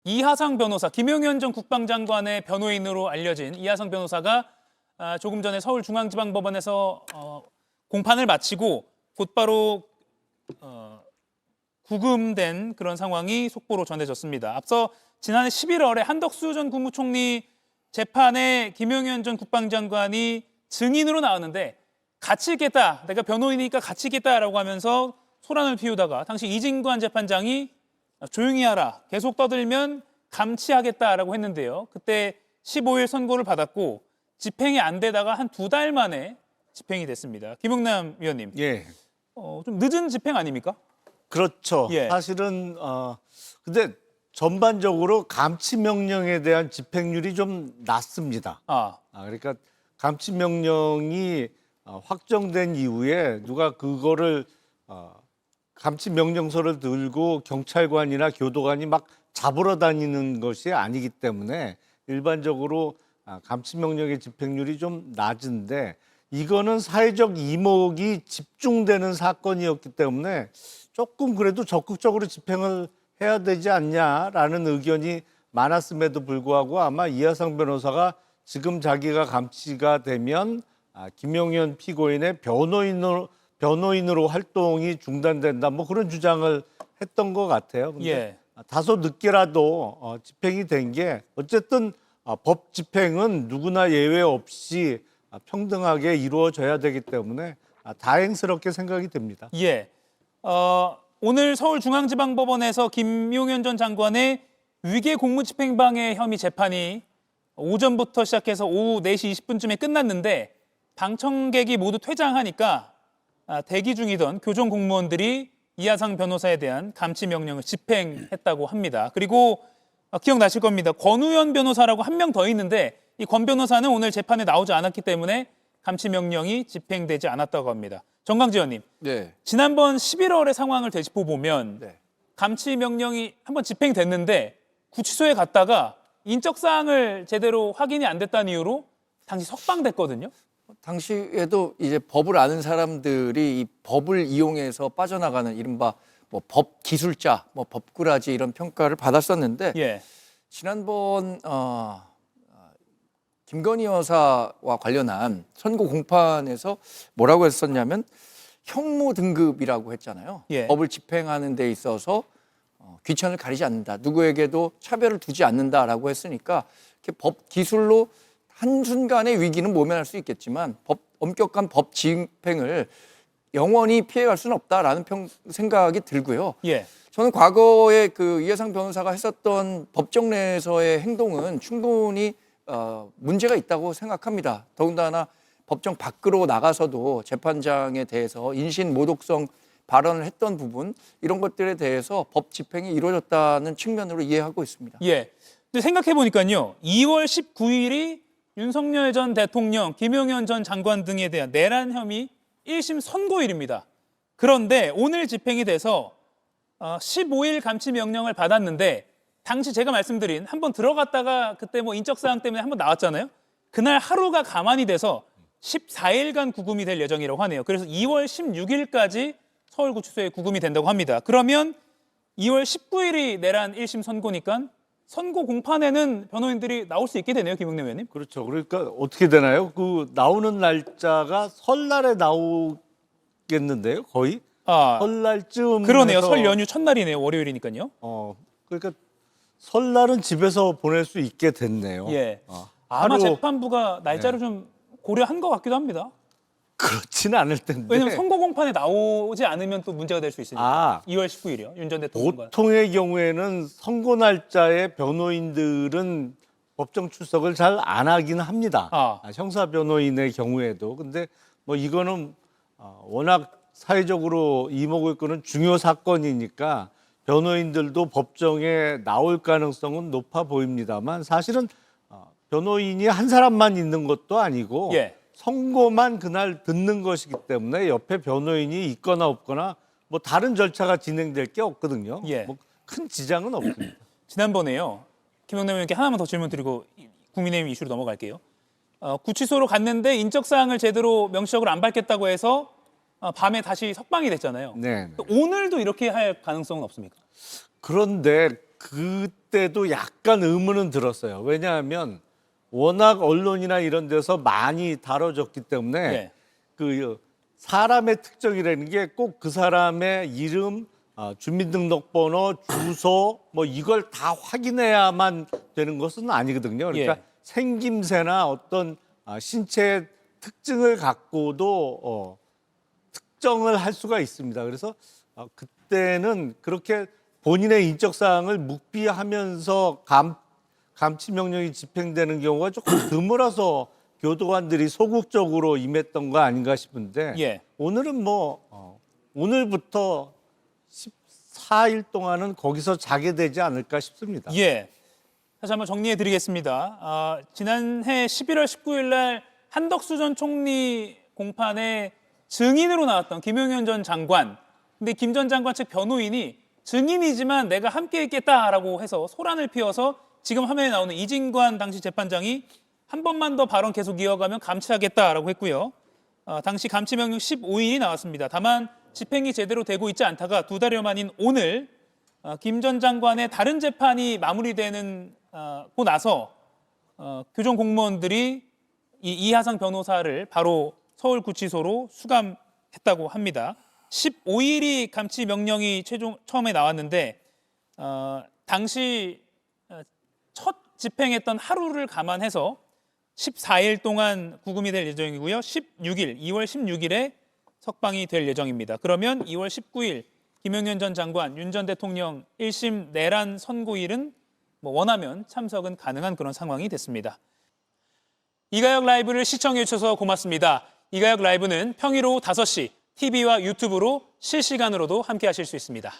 이하상 변호사, 김용현 전 국방장관의 변호인으로 알려진 이하상 변호사가 조금 전에 서울중앙지방법원에서 공판을 마치고 곧바로 구금된 그런 상황이 속보로 전해졌습니다. 앞서 지난해 11월에 한덕수 전 국무총리 재판에 김용현 전 국방장관이 증인으로 나왔는데 같이 있겠다, 내가 변호인이니까 같이 있겠다라고 하면서 소란을 피우다가 당시 이진관 재판장이 조용히 하라, 계속 떠들면 감치하겠다라고 했는데요. 그때 15일 선고를 받았고 집행이 안 되다가 한 2달 만에 집행이 됐습니다. 김용남 위원님, 예, 좀 늦은 집행 아닙니까? 그렇죠. 예. 사실은 근데 전반적으로 감치 명령에 대한 집행률이 좀 낮습니다. 그러니까 감치 명령이 확정된 이후에 누가 그거를 감치 명령서를 들고 경찰관이나 교도관이 막 잡으러 다니는 것이 아니기 때문에 일반적으로 감치 명령의 집행률이 좀 낮은데, 이거는 사회적 이목이 집중되는 사건이었기 때문에 조금 그래도 적극적으로 집행을 해야 되지 않냐라는 의견이 많았음에도 불구하고 아마 이하상 변호사가 지금 자기가 감치가 되면 김용현 피고인의 변호인으로 활동이 중단된다, 뭐 그런 주장을 했던 것 같아요. 근데 예. 다소 늦게라도 집행이 된 게 어쨌든 법 집행은 누구나 예외 없이 평등하게 이루어져야 되기 때문에 다행스럽게 생각이 됩니다. 예. 오늘 서울중앙지방법원에서 김용현 전 장관의 위계 공무집행방해 혐의 재판이 오전부터 시작해서 오후 4시 20분쯤에 끝났는데 방청객이 모두 퇴장하니까 대기 중이던 교정 공무원들이 이하상 변호사에 대한 감치 명령을 집행했다고 합니다. 그리고 기억나실 겁니다. 권우현 변호사라고 한 명 더 있는데 이 권 변호사는 오늘 재판에 나오지 않았기 때문에 감치 명령이 집행되지 않았다고 합니다. 정광지 의원님, 네. 지난번 11월의 상황을 되짚어 보면 네. 감치 명령이 한번 집행됐는데 구치소에 갔다가 인적 사항을 제대로 확인이 안 됐다는 이유로 당시 석방됐거든요. 당시에도 이제 법을 아는 사람들이 이 법을 이용해서 빠져나가는 이른바 뭐 법 기술자, 뭐 법꾸라지 이런 평가를 받았었는데 예. 지난번 김건희 여사와 관련한 선고 공판에서 뭐라고 했었냐면 형무 등급이라고 했잖아요. 예. 법을 집행하는 데 있어서 귀천을 가리지 않는다, 누구에게도 차별을 두지 않는다라고 했으니까 이렇게 법 기술로 한순간의 위기는 모면할 수 있겠지만 엄격한 법 집행을 영원히 피해갈 수는 없다라는 생각이 들고요. 예. 저는 과거에 그 이하상 변호사가 했었던 법정 내에서의 행동은 충분히 문제가 있다고 생각합니다. 더군다나 법정 밖으로 나가서도 재판장에 대해서 인신 모독성 발언을 했던 부분, 이런 것들에 대해서 법 집행이 이루어졌다는 측면으로 이해하고 있습니다. 예. 근데 생각해 보니까요. 2월 19일이 윤석열 전 대통령, 김용현 전 장관 등에 대한 내란 혐의 1심 선고일입니다. 그런데 오늘 집행이 돼서 15일 감치 명령을 받았는데 당시 제가 말씀드린 한번 들어갔다가 그때 뭐 인적 사항 때문에 한번 나왔잖아요. 그날 하루가 가만히 돼서 14일간 구금이 될 예정이라고 하네요. 그래서 2월 16일까지 서울구치소에 구금이 된다고 합니다. 그러면 2월 19일이 내란 1심 선고니까 선고 공판에는 변호인들이 나올 수 있게 되네요, 김용남 의원님. 그렇죠. 그러니까 어떻게 되나요? 그 나오는 날짜가 설날에 나오겠는데요, 거의? 설날쯤. 그러네요. 해서, 설 연휴 첫날이네요. 월요일이니까요. 그러니까 설날은 집에서 보낼 수 있게 됐네요. 예. 아마 하루- 재판부가 날짜를 좀 고려한 것 같기도 합니다. 그렇지는 않을 텐데. 왜냐면 선고 공판에 나오지 않으면 또 문제가 될 수 있으니까. 2월 19일이요. 윤 전 대통령과. 보통의 경우에는 선고 날짜에 변호인들은 법정 출석을 잘 안 하긴 합니다. 형사 변호인의 경우에도. 근데 뭐 이거는 워낙 사회적으로 이목을 끄는 중요 사건이니까 변호인들도 법정에 나올 가능성은 높아 보입니다만, 사실은 변호인이 한 사람만 있는 것도 아니고 예. 선고만 그날 듣는 것이기 때문에 옆에 변호인이 있거나 없거나 뭐 다른 절차가 진행될 게 없거든요. 예. 뭐 큰 지장은 없습니다. 지난번에요. 김용남 의원께 하나만 더 질문 드리고 국민의힘 이슈로 넘어갈게요. 구치소로 갔는데 인적 사항을 제대로 명시적으로 안 밝혔다고 해서 밤에 다시 석방이 됐잖아요. 네. 오늘도 이렇게 할 가능성은 없습니까? 그런데 그때도 약간 의문은 들었어요. 왜냐하면 워낙 언론이나 이런 데서 많이 다뤄졌기 때문에 네. 그 사람의 특정이라는 게 꼭 그 사람의 이름, 주민등록번호, 주소 뭐 이걸 다 확인해야만 되는 것은 아니거든요. 그러니까 예. 생김새나 어떤 신체 특징을 갖고도 특정을 할 수가 있습니다. 그래서 그때는 그렇게 본인의 인적 사항을 묵비하면서 감치 명령이 집행되는 경우가 조금 드물어서 교도관들이 소극적으로 임했던 거 아닌가 싶은데 예. 오늘은 오늘부터 14일 동안은 거기서 자게 되지 않을까 싶습니다. 예. 다시 한번 정리해 드리겠습니다. 지난해 11월 19일 날 한덕수 전 총리 공판에 증인으로 나왔던 김용현 전 장관. 근데 김 전 장관 측 변호인이 증인이지만 내가 함께 있겠다라고 해서 소란을 피워서 지금 화면에 나오는 이진관 당시 재판장이 한 번만 더 발언 계속 이어가면 감치하겠다라고 했고요. 당시 감치명령 15일이 나왔습니다. 다만 집행이 제대로 되고 있지 않다가 2달여 만인 오늘 김 전 장관의 다른 재판이 마무리되고 나서 교정 공무원들이 이 이하상 변호사를 바로 서울구치소로 수감했다고 합니다. 15일이 감치 명령이 처음에 나왔는데 당시 첫 집행했던 하루를 감안해서 14일 동안 구금이 될 예정이고요. 2월 16일에 석방이 될 예정입니다. 그러면 2월 19일 김용현 전 장관, 윤 전 대통령 1심 내란 선고일은 원하면 참석은 가능한 그런 상황이 됐습니다. 이가혁 라이브를 시청해 주셔서 고맙습니다. 이가혁 라이브는 평일 오후 5시 TV와 유튜브로 실시간으로도 함께 하실 수 있습니다.